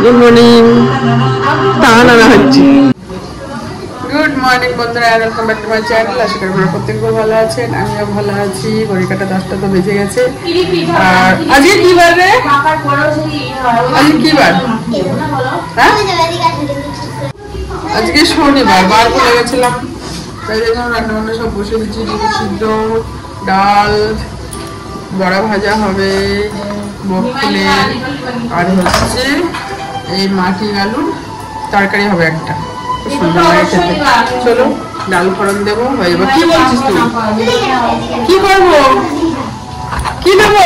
Good morning. টান আনা হচ্ছে। গুড মর্নিং বন্ধুরা, welcome back to my channel. আশা করি আপনারা প্রত্যেকে ভালো আছেন, আমিও ভালো আছি। ঘড়ি কাটা 10টা তো বেজে গেছে। আর আজকে কি বার রে? আজকে কি বার? হ্যাঁ, আজকে শনিবার। বার ভুলে গেছিলাম, তাই জন্য রান্না বান্না সব বসে দিচ্ছি। ডিম সিদ্ধ, ডাল, বড়া ভাজা হবে, বক ফুলের, আর হচ্ছে এই মাটির আলুর তরকারি হবে একটা। সুন্দর লাগে খেতে। চলো ডাল ফোড়ন দেবো, হয়ে যাবো। কি বলছিস তুই? কি করবো, কি দেবো?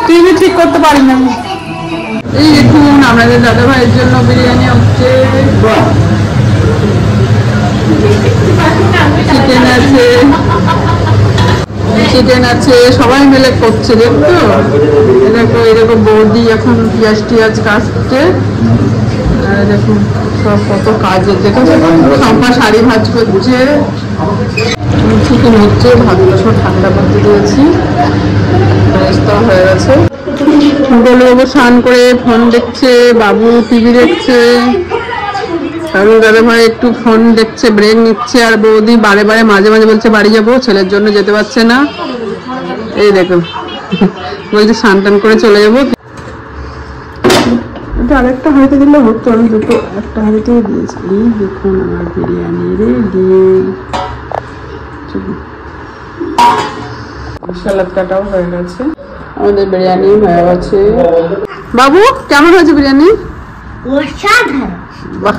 তুই ঠিক করতে পারি না। এই দেখুন আমাদের দাদা ভাইয়ের জন্য বিরিয়ানি হচ্ছে। চিকেন আছে, চিকেন আছে, সবাই মিলে করছে। দেখতো দেখো, এরকম বৌদি এখন পিঁয়াজ টিয়াজ কাটছে। আর দেখুন সব কত কাজ হচ্ছে। সম্পা শাড়ি ভাজ করছে, চিকেন হচ্ছে। ভাতটা সব ঠান্ডা করতে দিয়েছি, ব্যবস্থা হয়ে গেছে। গোলুবাবু স্নান করে ফোন দেখছে, বাবু টিভি দেখছে, আর দাদা ভাই একটু ফোন দেখছে, ব্রেক নিচ্ছে। আর বৌদি বারে বারে মাঝে মাঝে বলছে বাড়ি যাবো, ছেলের জন্য যেতে পারছে না। এই দেখো বলছে স্নান টান করে চলে যাবো। এটা আরেকটা হাঁড়িতে দিলে হতো, আমি দুটো একটা হাঁড়িতেই দিয়েছি। দেখুন আমার বিরিয়ানি রেডি। সালাদ কাটাও হয়ে গেছে, আমাদের বিরিয়ানি হয়ে গেছে। বাবু কেমন হয়েছে বিরিয়ানি? বাহ,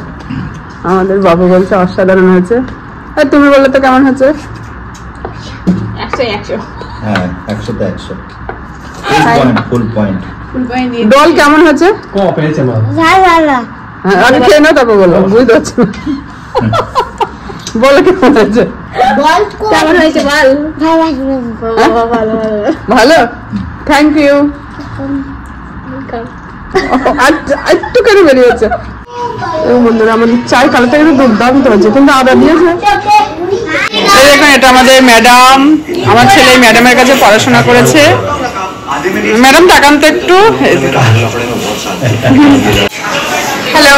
আমাদের বাবু বলছে অসাধারণ হয়েছে। আর তুমি বললে তো কেমন হয়েছে? 100 হ্যাঁ, 100তে 100 ফুল পয়েন্ট। ডল কেমন হয়েছে? আগে খেয়ে নাও তারপর বলো, বুঝতে পারছি না। বলো কেমন হয়েছে? কেমন হয়েছে বল? ভালো, থ্যাংক ইউ। একটু কেন বেরিয়েছে। বন্ধুরা আমাদের চাই কালারটা কিন্তু দুর্দান্ত হচ্ছে, কিন্তু আদা দিয়েছে। এই দেখুন এটা আমাদের ম্যাডাম, আমার ছেলে ম্যাডামের কাছে পড়াশোনা করেছে। ম্যাডাম তাকান তো একটু। হ্যালো,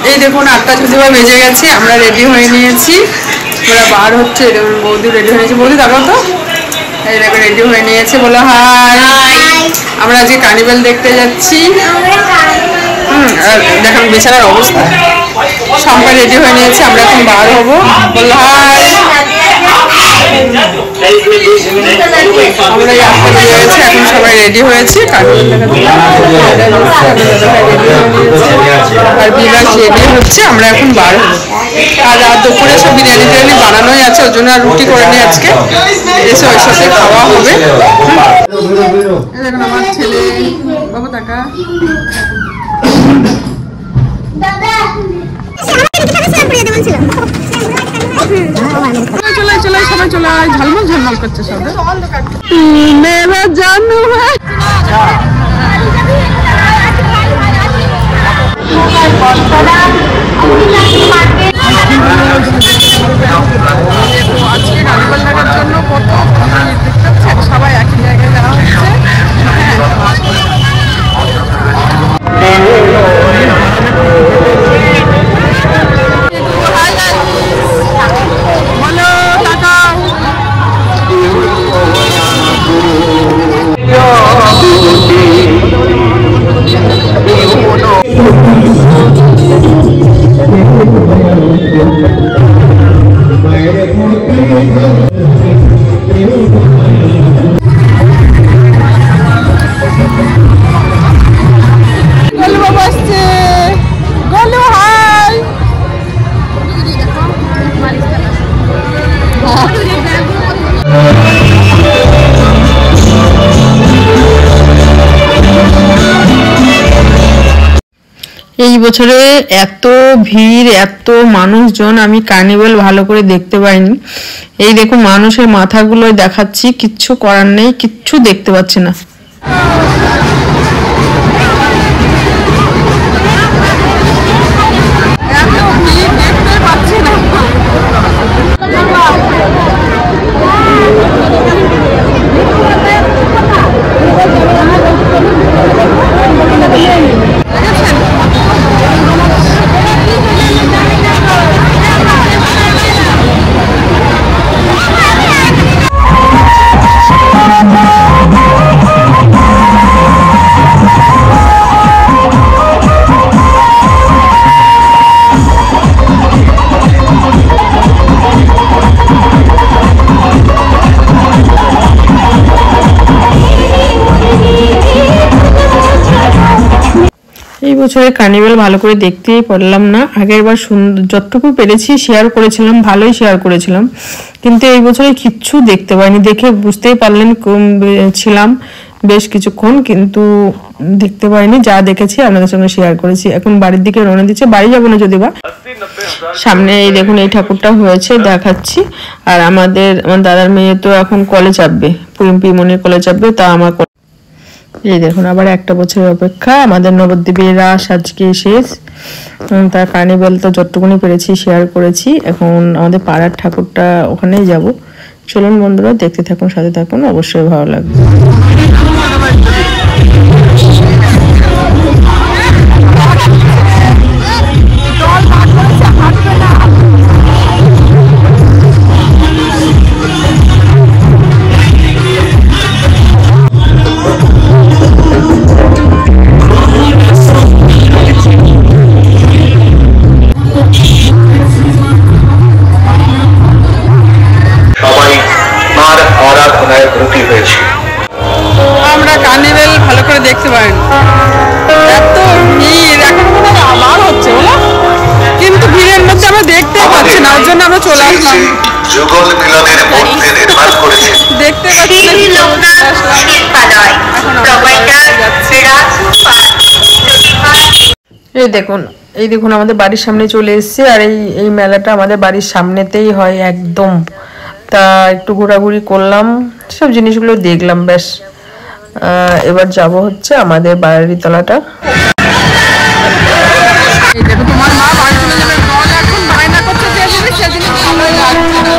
এই দেখুন 8টা যদিও বেজে গেছে, আমরা রেডি হয়ে নিয়েছি। ওরা বার হচ্ছে, বৌদি রেডি হয়ে নিয়েছে। বৌদি তাকাও তো, এই দেখো রেডি হয়ে নিয়েছে। বলো হাই। আমরা আজকে কার্নিভ্যাল দেখতে যাচ্ছি। দেখুন বেচারার অবস্থা। সবাই রেডি হয়ে নিয়েছে, আমরা এখন বার হবো। বললো হাই। আমরা যাত্রা বেরিয়ে গেছি, এখন সবাই রেডি হয়েছে। আর বিরাজ রেডি হচ্ছে, আমরা এখন বার হবো। আর দুপুরে সব বিরিয়ানি টিরিয়ানি বানানোই আছে, ওর জন্য আর রুটি করে নিই আজকে। এসে ওই সাথে খাওয়া হবে। দেখুন আমার ছেলে বাবু টাকা। চলাই চলাই সবাই চলাই, ঝলমল ঝলমল করছে সব। মেরা জানু আজকে কার্নিভাল দেখার জন্য কত দেখতে সবাই একই জায়গায় যাওয়া হচ্ছে। বলো তাকাও। গোলু বাবু আসছে। গোলু হাই। এই বছরে এত ভিড়, এত মানুষজন, আমি কার্নিভ্যাল ভালো করে দেখতে পাইনি। এই দেখো মানুষের মাথাগুলো দেখাচ্ছি, কিচ্ছু করার নেই, কিচ্ছু দেখতে পাচ্ছি না। বছরে কার্নিভ্যাল ভালো করে দেখতেই পারলাম না। আগের বার সুন্দর যতটুকু পেরেছি শেয়ার করেছিলাম, ভালোই শেয়ার করেছিলাম, কিন্তু এই বছরে কিচ্ছু দেখতে পাইনি। দেখে বুঝতেই পারলেন ছিলাম বেশ কিছুক্ষণ, কিন্তু দেখতে পাইনি। যা দেখেছি আপনাদের সঙ্গে শেয়ার করেছি। এখন বাড়ির দিকে রওনা দিচ্ছে, বাড়ি যাবো না যদিও বা। সামনে এই দেখুন এই ঠাকুরটা হয়েছে দেখাচ্ছি। আর আমার দাদার মেয়ে তো এখন কলে চাপবে, পিমনির কলে চাপবে, তা আমার এই দেখুন আবার একটা বছরের অপেক্ষা। আমাদের নবদ্বীপের রাস আজকে শেষ। তার কার্নিভ্যাল তো যতটুকুনি পেরেছি শেয়ার করেছি। এখন আমাদের পাড়ার ঠাকুরটা ওখানেই যাব। চলুন বন্ধুরা, দেখতে থাকুন, সাথে থাকুন, অবশ্যই ভালো লাগবে। আমরা কার্নিভ্যাল ভালো করে দেখতে পারেন, এত ভিড়, এখন মনে হয় আবার হচ্ছে বলো, কিন্তু ভিড়ের মধ্যে আমরা দেখতে পাচ্ছি না, ওর জন্য আমরা চলে আসলাম। দেখতে পাচ্ছি এই দেখুন আমাদের বাড়ির সামনে চলে এসেছে। আর এই মেলাটা আমাদের বাড়ির সামনেতেই হয় একদম। তা একটু ঘোরাঘুরি করলাম, সব জিনিসগুলো দেখলাম, বেশ। এবার যাব হচ্ছে আমাদের বাড়ির তলাটা। তোমার মা বাড়ি চলে যাবে, এখন বায়না করছে যে সেদিন ভালোই লাগছে না।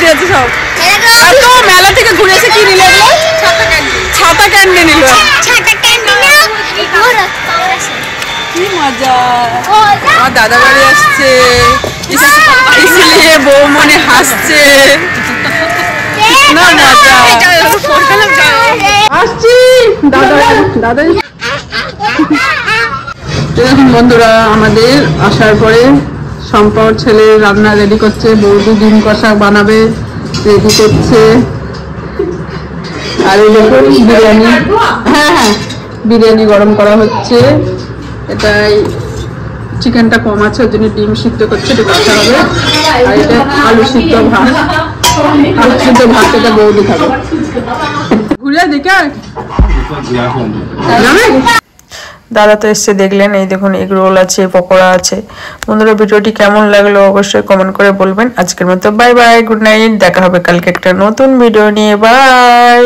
বসে আছে সব। আর তো মেলা থেকে ঘুরে এসে কি নিল এগুলো? ছাতা ক্যান্ডি নিল। কি মজা। আমার দাদা বাড়ি আসছে, इसलिए বউ মনে হাসছে। না মজা আসছি। দাদা দাদা দেখুন বন্ধুরা, আমাদের আসার পরে সম্পর ছেলে রান্না রেডি করছে। বৌদি ডিম কষা বানাবে, রেডি করছে। আর এই দেখুন বিরিয়ানি, হ্যাঁ হ্যাঁ বিরিয়ানি গরম করা হচ্ছে। এটাই চিকেনটা কম আছে, ওর জন্য ডিম সিদ্ধ করছে, এটা কষা হবে। আর এটা আলু সিদ্ধ ভাত, আলু সিদ্ধ ভাত এটা বৌদি খাবে। ঘুরে দেখে দাদা তো এসছে দেখলেন। এই দেখুন এগ রোল আছে, পকোড়া আছে। বন্ধুরা ভিডিওটি কেমন লাগলো অবশ্যই কমেন্ট করে বলবেন। আজকের মতো বাই বাই, গুড নাইট। দেখা হবে কালকে একটা নতুন ভিডিও নিয়ে। বাই।